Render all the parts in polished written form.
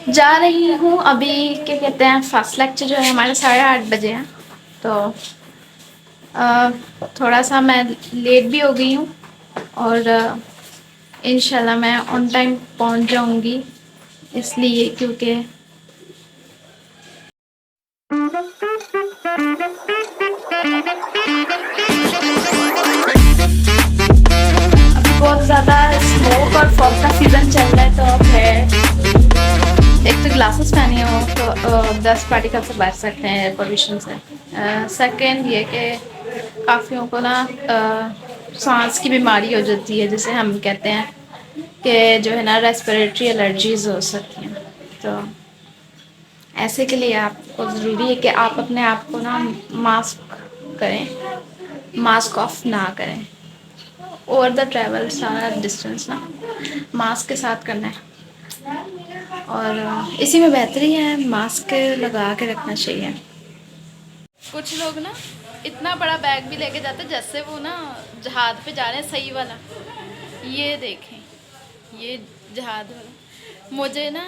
जा रही हूँ अभी, क्या कहते हैं, फर्स्ट लेक्चर जो है हमारे 8:30 बजे है। तो थोड़ा सा मैं लेट भी हो गई हूँ और इंशाल्लाह मैं ऑन टाइम पहुँच जाऊँगी, इसलिए क्योंकि अभी बहुत ज़्यादा स्मोक और फॉग का सीज़न चल रहा है। तो फिर एक तो ग्लासेस पहनी हो तो 10 पार्टिकल से बच सकते हैं एयर पोल्यूशन से। सेकेंड ये कि काफ़ियों को ना सांस की बीमारी हो जाती है, जिसे हम कहते हैं कि जो है ना रेस्पिरेटरी एलर्जीज हो सकती हैं। तो ऐसे के लिए आपको ज़रूरी है कि आप अपने आप को ना मास्क करें, मास्क ऑफ ना करें। ओवर द ट्रैवल सारा डिस्टेंस ना मास्क के साथ करना है, और इसी में बेहतरी है, मास्क लगा के रखना चाहिए। कुछ लोग ना इतना बड़ा बैग भी लेके जाते हैं जैसे वो ना जहाज पे जा रहे हैं, सही वाला। ये देखें, ये जहाज वाला। मुझे ना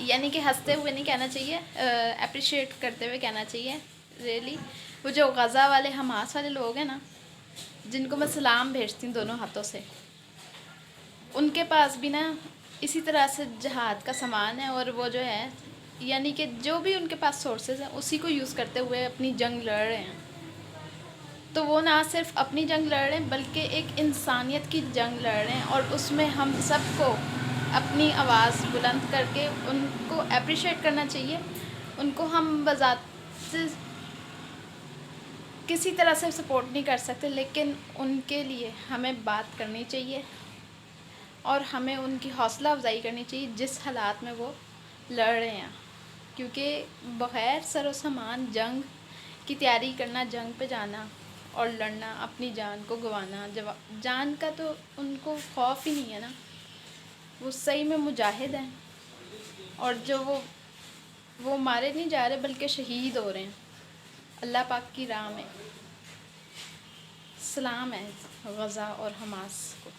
यानी कि हंसते हुए नहीं कहना चाहिए, अप्रिशिएट करते हुए कहना चाहिए रियली। वो जो गज़ा वाले हमास वाले लोग हैं ना, जिनको मैं सलाम भेजती हूँ दोनों हाथों से, उनके पास भी ना इसी तरह से जहाज का सामान है, और वो जो है यानी कि जो भी उनके पास सोर्सेज हैं उसी को यूज़ करते हुए अपनी जंग लड़ रहे हैं। तो वो ना सिर्फ अपनी जंग लड़ रहे हैं बल्कि एक इंसानियत की जंग लड़ रहे हैं, और उसमें हम सबको अपनी आवाज़ बुलंद करके उनको अप्रिशिएट करना चाहिए। उनको हम बजात से किसी तरह से सपोर्ट नहीं कर सकते, लेकिन उनके लिए हमें बात करनी चाहिए और हमें उनकी हौसला अफजाई करनी चाहिए जिस हालात में वो लड़ रहे हैं। क्योंकि बग़ैर सरो सामान जंग की तैयारी करना, जंग पे जाना और लड़ना, अपनी जान को गंवाना, जान का तो उनको खौफ ही नहीं है ना। वो सही में मुजाहिद हैं, और जो वो मारे नहीं जा रहे बल्कि शहीद हो रहे हैं अल्लाह पाक की राह में। सलाम है गज़ा और हमास को।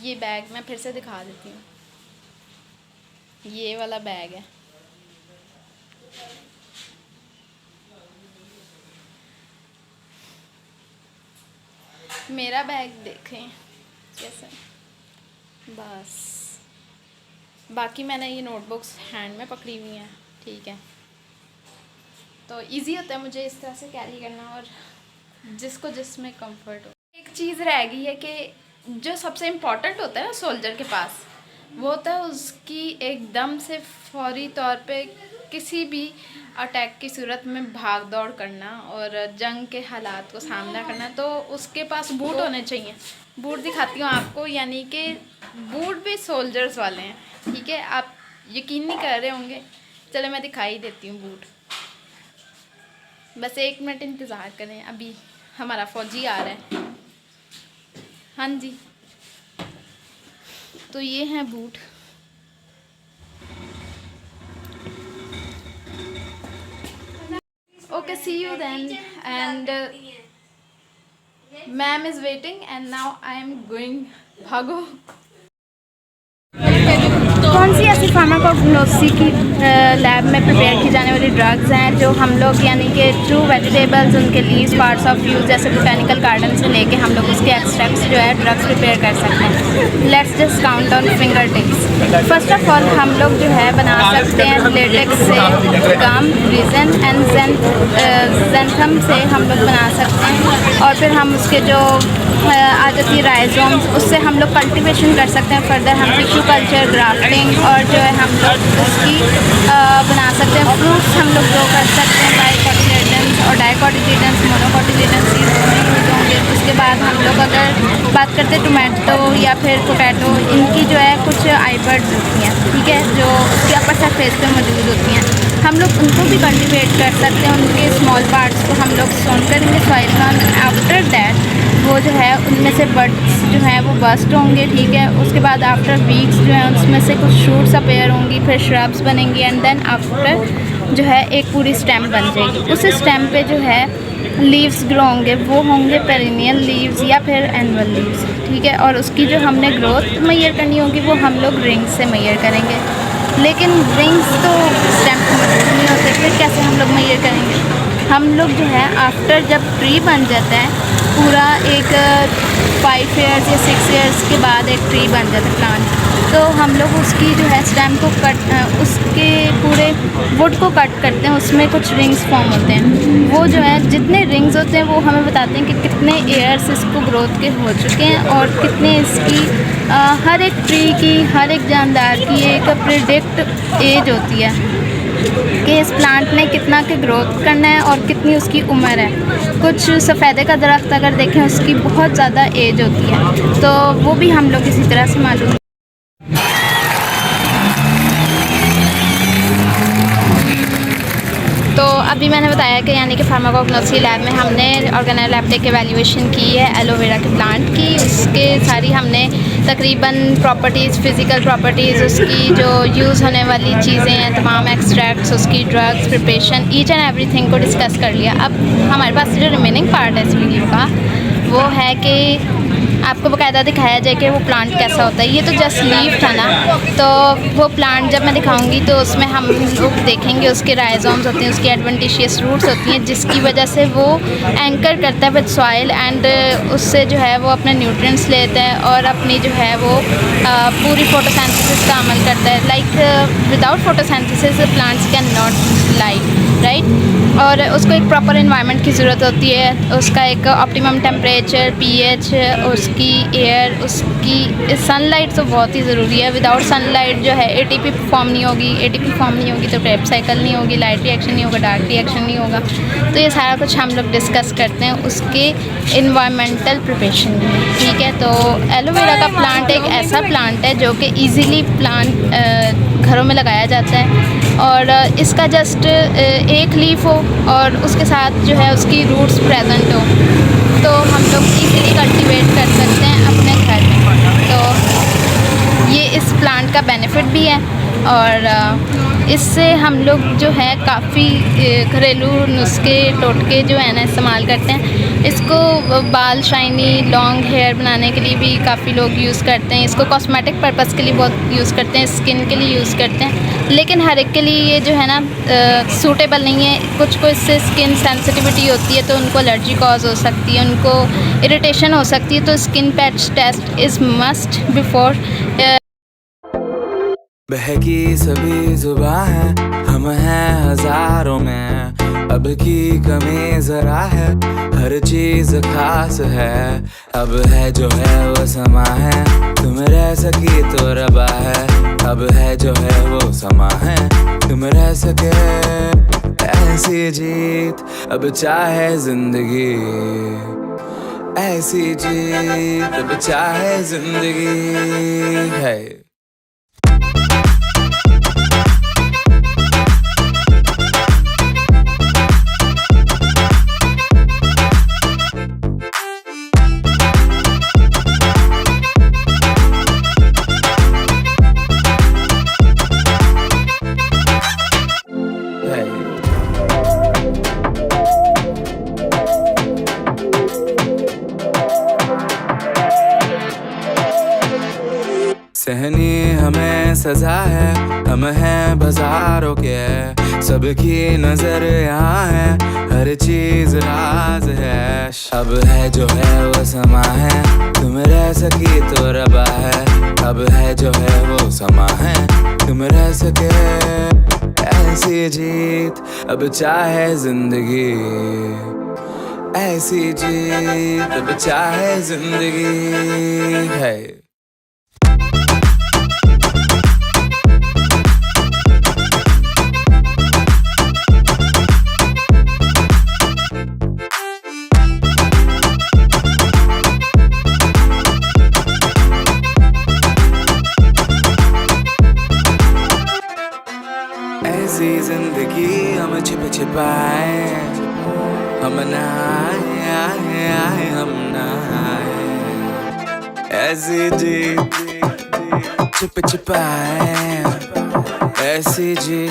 ये बैग मैं फिर से दिखा देती हूँ, ये वाला बैग है। मेरा बैग देखें कैसे, बस बाकी मैंने ये नोटबुक्स हैंड में पकड़ी हुई हैं, ठीक है। तो इजी होता है मुझे इस तरह से कैरी करना, और जिसको जिसमें कंफर्ट हो। एक चीज़ रह गई है कि जो सबसे इम्पोर्टेंट होता है ना सोल्जर के पास, वो होता है उसकी एकदम से फौरी तौर पे किसी भी अटैक की सूरत में भाग दौड़ करना और जंग के हालात को सामना करना। तो उसके पास बूट होने चाहिए। बूट दिखाती हूँ आपको, यानी कि बूट भी सोल्जर्स वाले हैं, ठीक है। आप यकीन नहीं कर रहे होंगे, चलो मैं दिखाई देती हूँ बूट। बस 1 मिनट इंतज़ार करें, अभी हमारा फ़ौजी आ रहा है। हाँ जी, तो ये हैं boot. Okay, see you then, and ma'am is waiting and now I am going. भागो। कौन सी ऐसी फार्माकोग्नोसी की लैब में प्रिपेयर की जाने वाली ड्रग्स हैं जो हम लोग यानी कि ट्रू वेजिटेबल्स, उनके लीव्स, पार्ट्स ऑफ यूज जैसे बोटैनिकल गार्डन से लेके हम लोग उसके एक्सट्रैक्ट्स जो है ड्रग्स प्रिपेयर कर सकते हैं। Let's just count on finger tips. First of all हम लोग जो है बना सकते हैं लेटेक्स से गम, रीजन एंड जेंथम से हम लोग बना सकते हैं, और फिर हम उसके जो आ जाती है राइजोम्स, उससे हम लोग कल्टीवेशन कर सकते हैं। फर्दर हम टिश्यू कल्चर, ग्राफ्टिंग और जो है हम लोग उसकी बना सकते हैं। फ्रूट्स हम लोग ग्रो कर सकते हैं, बाइकोटिलेडन्स और डाइकोटिलेडन्स, मोनोकोटिलेडन्स ये दोनों यूज होंगे। उसके बाद हम लोग अगर बात करते हैं टोमेटो या फिर पोटैटो, इनकी जो है कुछ आइबर्ड्स होती हैं, ठीक है, जो उसके अपर सरफेस पे मौजूद होती हैं। हम लोग उनको भी कल्टीवेट कर सकते हैं। उनके स्मॉल पार्ट्स को हम लोग सोन करेंगे सॉइल में। आफ्टर दैट वो जो है उनमें से बड्स जो हैं वो बस्ट होंगे, ठीक है। उसके बाद आफ्टर वीक्स जो है उसमें से कुछ शूट्स अपेयर होंगी, फिर श्रब्स बनेंगी, एंड देन आफ्टर जो है एक पूरी स्टेम बन जाएगी। उस स्टेम पे जो है लीव्स ग्रो होंगे, वो होंगे पेरिनियल लीव्स या फिर एनुअल लीव्स, ठीक है। और उसकी जो हमने ग्रोथ मैयर करनी होगी वो हम लोग रिंग से मैयर करेंगे। लेकिन रिंग्स तो स्टैम्प में मौजूद नहीं होते, फिर कैसे हम लोग मेजर करेंगे? हम लोग जो है आफ्टर जब ट्री बन जाता है पूरा एक 5 ईयर्स या 6 ईयर्स के बाद एक ट्री बन जाता है प्लांट, तो हम लोग उसकी जो है स्टेम को उसके पूरे वुड को कट करते हैं, उसमें कुछ रिंग्स फॉर्म होते हैं। वो जो है जितने रिंग्स होते हैं वो हमें बताते हैं कि कितने ईयर्स इसको ग्रोथ के हो चुके हैं और कितने इसकी हर एक ट्री की, हर एक जानदार की एक प्रिडिक्ट एज होती है कि इस प्लांट ने कितना के ग्रोथ करना है और कितनी उसकी उम्र है। कुछ सफ़ेदे का दरख्त अगर देखें उसकी बहुत ज़्यादा एज होती है, तो वो भी हम लोग इसी तरह से मालूम। तो अभी मैंने बताया कि यानी कि फार्माकोग्नोसी लैब में हमने ऑर्गेनोलेप्टिक एवेल्यूएशन की है एलोवेरा के प्लांट की। उसके सारी हमने तकरीबन प्रॉपर्टीज़, फ़िज़िकल प्रॉपर्टीज़, उसकी जो यूज़ होने वाली चीज़ें हैं, तमाम एक्सट्रैक्ट्स, उसकी drugs, preparation, each and everything को डिस्कस कर लिया। अब हमारे पास जो रिमेनिंग पार्ट है इस वीडियो का वो है कि आपको बाकायदा दिखाया जाए कि वो प्लांट कैसा होता है। ये तो जस्ट लीफ था ना, तो वो प्लांट जब मैं दिखाऊंगी तो उसमें हम लोग देखेंगे उसके राइजोम्स होते हैं, उसकी एडवेंटिशियस रूट्स होती हैं, जिसकी वजह से वो एंकर करता है विद सॉइल एंड उससे जो है वो अपने न्यूट्रिएंट्स लेता है और अपनी जो है वो पूरी फोटोसिंथेसिस का अमल करता है। Like without photosynthesis plants can not live, right. और उसको एक प्रॉपर एनवायरनमेंट की ज़रूरत होती है, उसका एक ऑप्टिमम टेम्परेचर, पीएच, उसकी एयर, उसकी सनलाइट तो बहुत ही ज़रूरी है। विदाउट सनलाइट जो है एटीपी फॉर्म नहीं होगी, एटीपी फॉर्म नहीं होगी तो क्रेब्स साइकिल नहीं होगी, लाइट रिएक्शन नहीं होगा, डार्क रिएक्शन नहीं होगा। तो ये सारा कुछ हम लोग डिस्कस करते हैं उसके इन्वायरमेंटल प्रिपरेशन में, ठीक है। तो एलोवेरा का प्लांट एक ऐसा प्लांट है जो कि ईज़िली प्लांट घरों में लगाया जाता है और इसका जस्ट एक लीफ हो और उसके साथ जो है उसकी रूट्स प्रेजेंट हो तो हम लोग इजीली कल्टीवेट कर सकते हैं अपने घर में। तो ये इस प्लांट का बेनिफिट भी है और इससे हम लोग जो है काफ़ी घरेलू नुस्खे, टोटके जो है ना इस्तेमाल करते हैं। इसको बाल शाइनी, लॉन्ग हेयर बनाने के लिए भी काफ़ी लोग यूज़ करते हैं। इसको कॉस्मेटिक पर्पज़ के लिए बहुत यूज़ करते हैं, स्किन के लिए यूज़ करते हैं, लेकिन हर एक के लिए ये जो है ना सूटेबल नहीं है। कुछ को इससे स्किन सेंसिटिविटी होती है तो उनको एलर्जी कॉज हो सकती है, उनको इरिटेशन हो सकती है। तो skin patch test is must before. बहकी सभी जुबां है, हम हैं हजारों में, अब की कमी जरा है, हर चीज खास है। अब है जो है वो समा है, तुम रह सकी तो रबा है। अब है जो है वो समा है, तुम रह सके ऐसी जीत। अब चाहे जिंदगी ऐसी जीत, अब चाहे जिंदगी है। सहनी हमें सजा है, हम हैं बाजारों के, सबकी नजर यहाँ है, हर चीज राज है। अब है जो है वो समा है, तुम रह सकी तो रबा है। अब है जो है वो समा है, तुम रह सके ऐसी जीत। अब चाहे जिंदगी ऐसी जीत, अब चाहे जिंदगी है। ऐसी जिंदगी हम छिप छिपाए, हम नहाए आए आए हम नहाए। ऐसी जी छिप छिपाए, ऐसी जी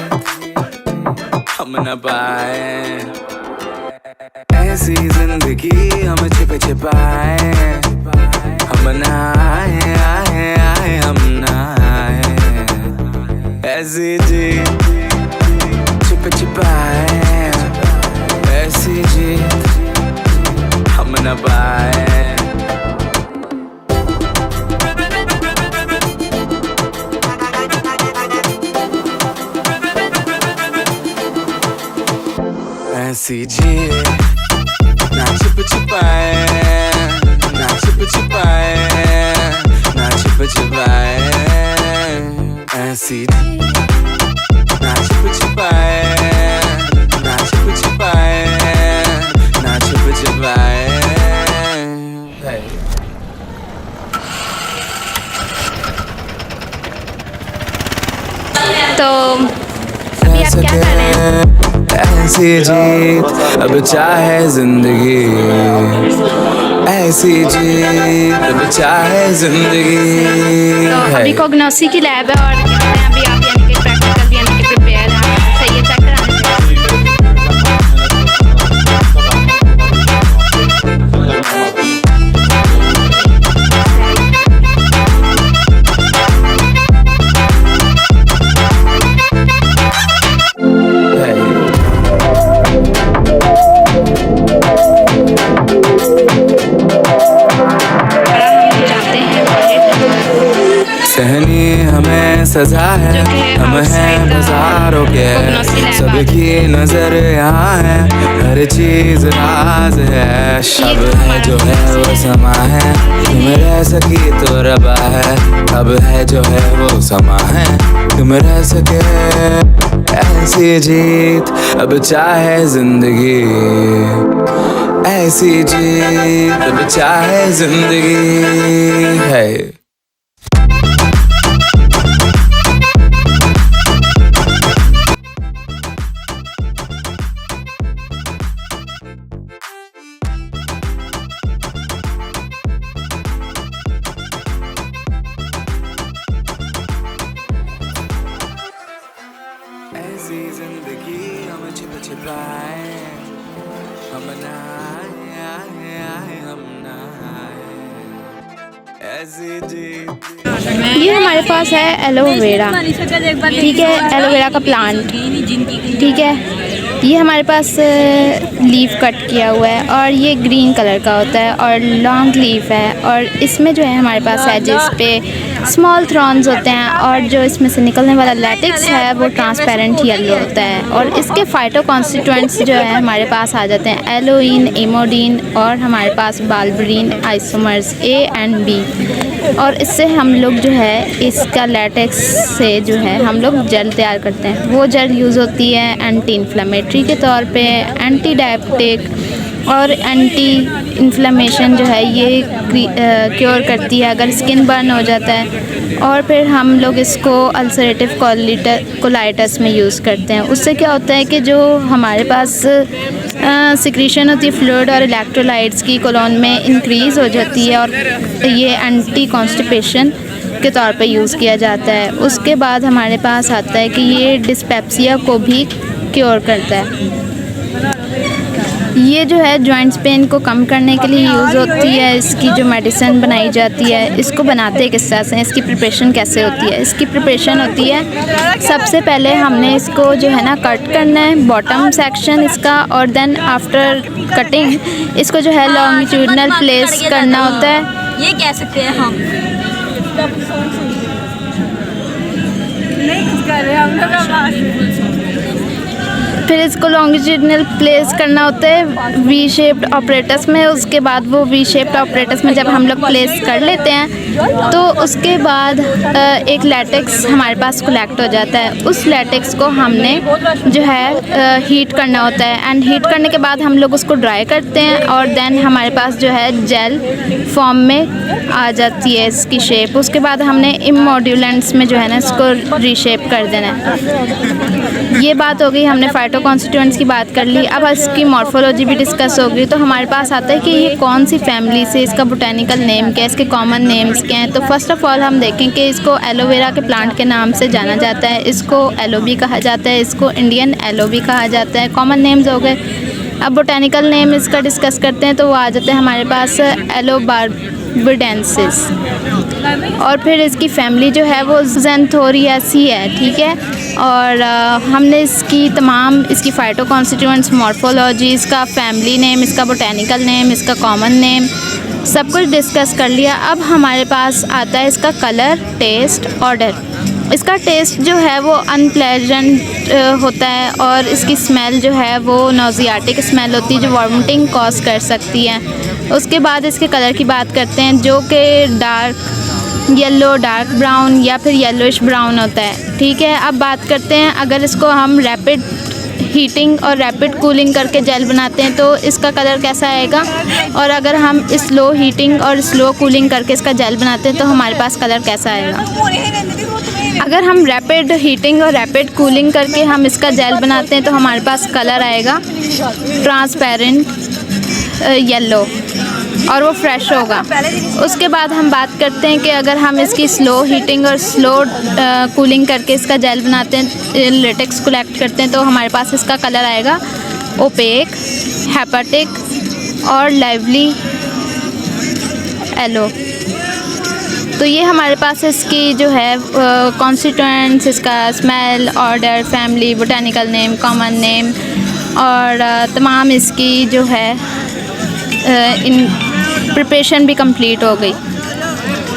हम न पाए। ऐसी जिंदगी हम छिप छिपाए, हम नहाए आए आए हम नहाए। ऐसी जी छिप छिपाए, ऐसी जीत हम न पाए। ऐसी जीत ना छिप छिपाए, ना छिप छिपाए, ना छिप छिपाए। ऐसी ना छिप छिपाए, ना छिप छिपाए, ना छिप छिपाए। तो अभी आप क्या कर रहे हैं? ऐसी जीत अब चाहे जिंदगी, ऐसी जीत अब चाहे जिंदगी। तो अभी कोग्नोसी की लैब है और अभी आप यानी कि प्रैक्टिकल भी यानी कि प्रिपेयर हैं, सही है, चेक कराना सहनी हमें सजा है, हम हैं बाजारों के, सबकी नजर यहाँ है, हर चीज राज है। शब है जो है वो समा है, तुम रह सकी तो रबा है। अब है जो है वो समा है, तुम रह सके। ऐसी जीत अब चाहे जिंदगी, ऐसी जीत अब चाहे जिंदगी है। ऐसी जिंदगी हम छिप छिपाए, हम ना आए, हम ना आए। ऐसी जी ये हमारे पास है एलोवेरा, ठीक है, एलोवेरा का प्लांट, ठीक है। ये हमारे पास लीफ कट किया हुआ है और ये ग्रीन कलर का होता है और लॉन्ग लीफ है और इसमें जो है हमारे पास एजेस पे स्मॉल थ्रॉन्स होते हैं और जो इसमें से निकलने वाला लैटेक्स है वो ट्रांसपेरेंट येलो होता है और इसके फाइटो कॉन्स्टिट्यूएंट्स जो है हमारे पास आ जाते हैं एलोइन, इमोडीन और हमारे पास बाल्बरीन आइसोमर्स A and B और इससे हम लोग जो है इसका लैटेक्स से जो है हम लोग जेल तैयार करते हैं। वो जेल यूज़ होती है एंटी इन्फ्लेमेटरी के तौर पे, एंटी डायबिटिक और एंटी इन्फ्लेमेशन जो है ये क्योर करती है अगर स्किन बर्न हो जाता है। और फिर हम लोग इसको अल्सरेटिव कोलाइटिस में यूज़ करते हैं। उससे क्या होता है कि जो हमारे पास सिक्रीशन होती है फ्लूइड और इलेक्ट्रोलाइट्स की कोलोन में इंक्रीज़ हो जाती है और ये एंटी कॉन्स्टिपेशन के तौर पे यूज़ किया जाता है। उसके बाद हमारे पास आता है कि ये डिस्पेप्सिया को भी क्योर करता है। ये जो है जॉइंट्स पेन को कम करने के लिए यूज़ होती है। इसकी जो मेडिसिन बनाई जाती है इसको बनाते किस तरह से, इसकी प्रिपरेशन कैसे होती है? इसकी प्रिपरेशन होती है सबसे पहले हमने इसको जो है ना कट करना है बॉटम सेक्शन इसका और देन आफ्टर कटिंग इसको जो है लॉन्गिट्यूडनल प्लेस करना होता है। ये कह सकते हैं हम नहीं कुछ कर रहे हम लोग। फिर इसको लॉन्गिट्यूडनल प्लेस करना होता है वी शेप्ड ऑपरेटस में। उसके बाद वो वी शेप्ड ऑपरेटस में जब हम लोग प्लेस कर लेते हैं तो उसके बाद एक लैटेक्स हमारे पास कलेक्ट हो जाता है। उस लैटेक्स को हमने जो है हीट करना होता है एंड हीट करने के बाद हम लोग उसको ड्राई करते हैं और देन हमारे पास जो है जेल फॉर्म में आ जाती है इसकी शेप। उसके बाद हमने इमोड्यूलेंट्स में जो है ना इसको रीशेप कर देना है। ये बात हो गई, हमने फाइटो कॉन्स्टिट्यूएंट्स की बात कर ली। अब इसकी मॉर्फोलॉजी भी डिस्कस हो गई। तो हमारे पास आता है कि ये कौन सी फैमिली से, इसका बोटेनिकल नेम क्या है, इसके कॉमन नेम्स क्या हैं। तो फर्स्ट ऑफ ऑल हम देखें कि इसको एलोवेरा के प्लांट के नाम से जाना जाता है। इसको एलोबी कहा जाता है, इसको इंडियन एलोबी कहा जाता है। कॉमन नेम्स हो गए। अब बोटेनिकल नेम इसका डिस्कस करते हैं तो वो आ जाते हैं हमारे पास एलोबार्बिडेंसिस। और फिर इसकी फैमिली जो है वो ज़ैंथोरियासी है, ठीक है। और हमने इसकी तमाम इसकी फाइटो कॉन्स्टिट्यूएंट्स, मॉर्फोलॉजी, इसका फैमिली नेम, इसका बोटेनिकल नेम, इसका कॉमन नेम, सब कुछ डिस्कस कर लिया। अब हमारे पास आता है इसका कलर, टेस्ट, ऑर्डर। इसका टेस्ट जो है वो अनप्लेजेंट होता है और इसकी स्मेल जो है वो नोज़ियाटिक स्मेल होती है जो वॉमिटिंग कॉज कर सकती है। उसके बाद इसके कलर की बात करते हैं जो कि डार्क येलो, डार्क ब्राउन या फिर येलोइश ब्राउन होता है, ठीक है। अब बात करते हैं अगर इसको हम रैपिड हीटिंग और रैपिड कूलिंग करके जेल बनाते हैं तो इसका कलर कैसा आएगा, और अगर हम स्लो हीटिंग और स्लो कूलिंग करके इसका जेल बनाते हैं तो हमारे पास कलर कैसा आएगा। अगर हम रैपिड हीटिंग और रैपिड कूलिंग करके हम इसका जेल बनाते हैं तो हमारे पास कलर आएगा ट्रांसपेरेंट येलो और वो फ्रेश होगा। उसके बाद हम बात करते हैं कि अगर हम इसकी स्लो हीटिंग और स्लो कूलिंग करके इसका जेल बनाते हैं, लेटेक्स कलेक्ट करते हैं तो हमारे पास इसका कलर आएगा ओपेक, हेपेटिक और लाइवली येलो। तो ये हमारे पास इसकी जो है कॉन्स्टिट्यूएंट्स, इसका smell, order, family, botanical name, common name और तमाम इसकी जो है इन प्रिपरेशन भी कंप्लीट हो गई।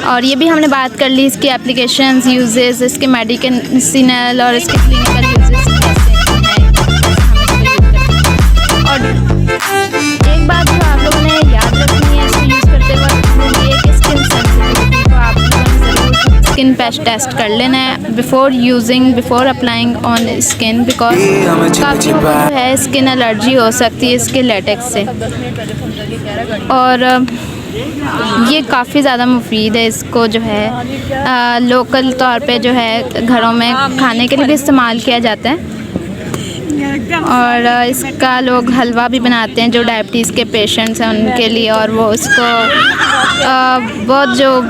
और ये भी हमने बात कर ली इसकी एप्लीकेशंस, यूजेस, इसके मेडिसिनल और इसके क्लिनिकल यूजेस और एक बात जो आप लोगों ने याद रखनी है इसको यूज़ करते वक्त वो ये कि स्किन सेंसिटिविटी को आप लोगों ने ज़रूर स्किन पैच टेस्ट कर लेना है before applying on skin, because काफ़ी जो है स्किन एलर्जी हो सकती है इसके लेटेक्स से। और ये काफ़ी ज़्यादा मुफीद है, इसको जो है लोकल तौर पे जो है घरों में खाने के लिए भी इस्तेमाल किया जाता है। और इसका लोग हलवा भी बनाते हैं जो डायबिटीज़ के पेशेंट्स हैं उनके लिए, और वो इसको बहुत जो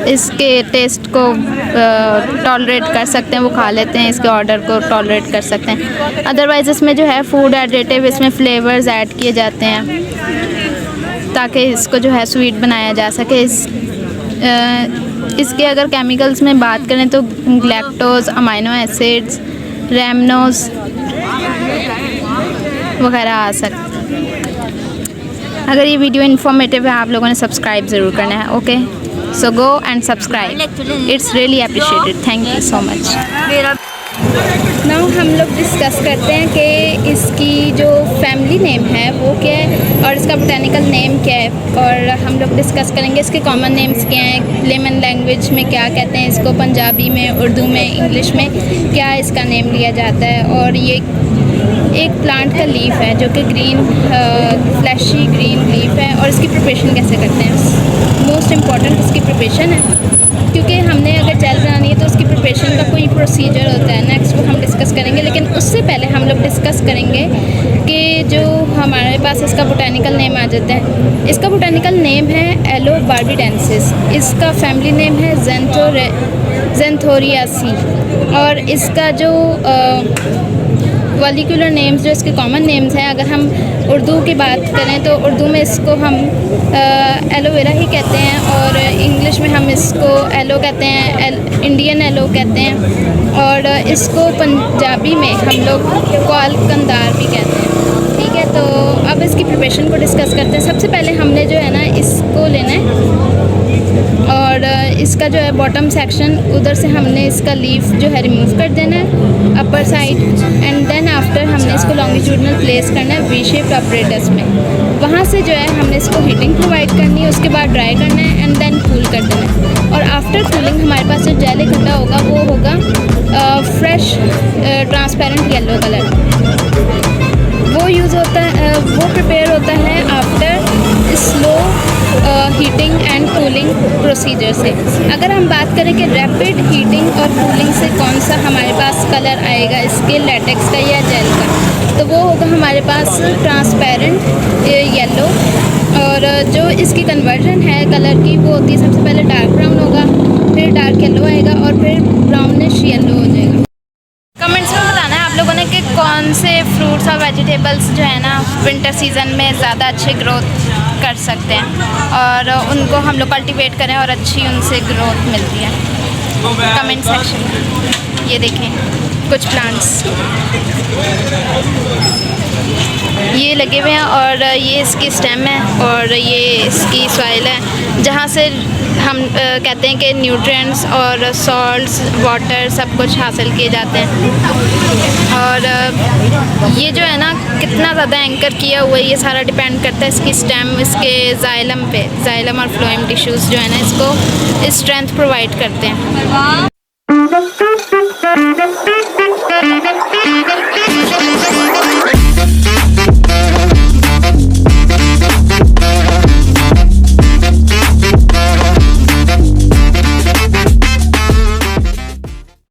इसके टेस्ट को टॉलरेट कर सकते हैं वो खा लेते हैं, इसके ऑर्डर को टॉलरेट कर सकते हैं। अदरवाइज़ इसमें जो है फूड एडिटिव, इसमें फ्लेवर्स ऐड किए जाते हैं ताकि इसको जो है स्वीट बनाया जा सके। इसके अगर केमिकल्स में बात करें तो ग्लैक्टोज, अमाइनो एसिड्स, रैमनोज वगैरह आ सकते। अगर ये वीडियो इन्फॉर्मेटिव है आप लोगों ने सब्सक्राइब ज़रूर करना है। Okay, so go and subscribe, it's really appreciated, thank you so much. Now हम लोग डिस्कस करते हैं कि इसकी जो फैमिली नेम है वो क्या है और इसका बोटेनिकल नेम क्या है, और हम लोग डिस्कस करेंगे इसके कॉमन नेम्स क्या हैं, लेमन लैंग्वेज में क्या कहते हैं इसको, पंजाबी में, उर्दू में, इंग्लिश में क्या इसका नेम लिया जाता है। और ये एक प्लांट का लीफ है जो कि ग्रीन फ्लैशी ग्रीन लीफ है, और इसकी प्रिपरेशन कैसे करते हैं। मोस्ट इम्पॉर्टेंट इसकी प्रिपरेशन है, क्योंकि हमने अगर जेल बनानी है तो उसकी प्रिपरेशन का कोई प्रोसीजर होता है, नेक्स्ट वो हम डिस्कस करेंगे। लेकिन उससे पहले हम लोग डिस्कस करेंगे कि जो हमारे पास इसका बोटेनिकल नेम आ जाता है। इसका बोटेनिकल नेम है एलोबार्बिडेंसिस, इसका फैमिली नेम है ज़ैंथोरियासी, और इसका जो मॉलिक्यूलर नेम्स जो इसके कॉमन नेम्स हैं, अगर हम उर्दू की बात करें तो उर्दू में इसको हम एलोवेरा ही कहते हैं, और इंग्लिश में हम इसको एलो कहते हैं, इंडियन एलो कहते हैं, और इसको पंजाबी में हम लोग क्वालकंदार भी कहते हैं, ठीक है। तो अब इसकी प्रिपरेशन को डिस्कस करते हैं। सबसे पहले हमने जो है ना इसको लेना है और इसका जो है बॉटम सेक्शन उधर से हमने इसका लीफ जो है रिमूव कर देना है upper side, and then after हमने इसको लॉन्गिट्यूडनल प्लेस करना है वी शेप अपरेटस में। वहाँ से जो है हमने इसको हीटिंग प्रोवाइड करनी है, उसके बाद ड्राई करना है एंड देन कूल कर देना है। और आफ्टर कूलिंग हमारे पास जो जेल इकट्ठा होगा वो होगा फ्रेश ट्रांसपेरेंट येलो कलर। वो यूज़ होता है, वो प्रिपेयर होता है after slow heating and cooling procedure से। अगर हम बात करें कि रैपिड हीटिंग और कूलिंग से कौन सा हमारे पास कलर आएगा इसके लेटेक्स का या जेल का, तो वो होगा हमारे पास ट्रांसपेरेंट येलो, और जो इसकी कन्वर्जन है कलर की वो होती है सबसे पहले डार्क ब्राउन होगा, फिर डार्क येलो आएगा और फिर ब्राउनिश येलो हो जाएगा। कमेंट्स में बताना है आप लोगों ने कि कौन से फ्रूट्स और वेजिटेबल्स जो है ना विंटर सीज़न में ज़्यादा अच्छे ग्रोथ कर सकते हैं और उनको हम लोग कल्टीवेट करें और अच्छी उनसे ग्रोथ मिलती है। कमेंट सेक्शन ये देखें कुछ प्लांट्स ये लगे हुए हैं और ये इसकी स्टेम है और ये इसकी सॉइल है जहाँ से हम कहते हैं कि न्यूट्रिएंट्स और सॉल्ट्स वाटर सब कुछ हासिल किए जाते हैं। और ये जो है ना कितना ज़्यादा एंकर किया हुआ है, ये सारा डिपेंड करता है इसकी स्टेम, इसके जाइलम पे। जाइलम और फ्लोएम टिश्यूज़ जो है ना इसको स्ट्रेंथ प्रोवाइड करते हैं।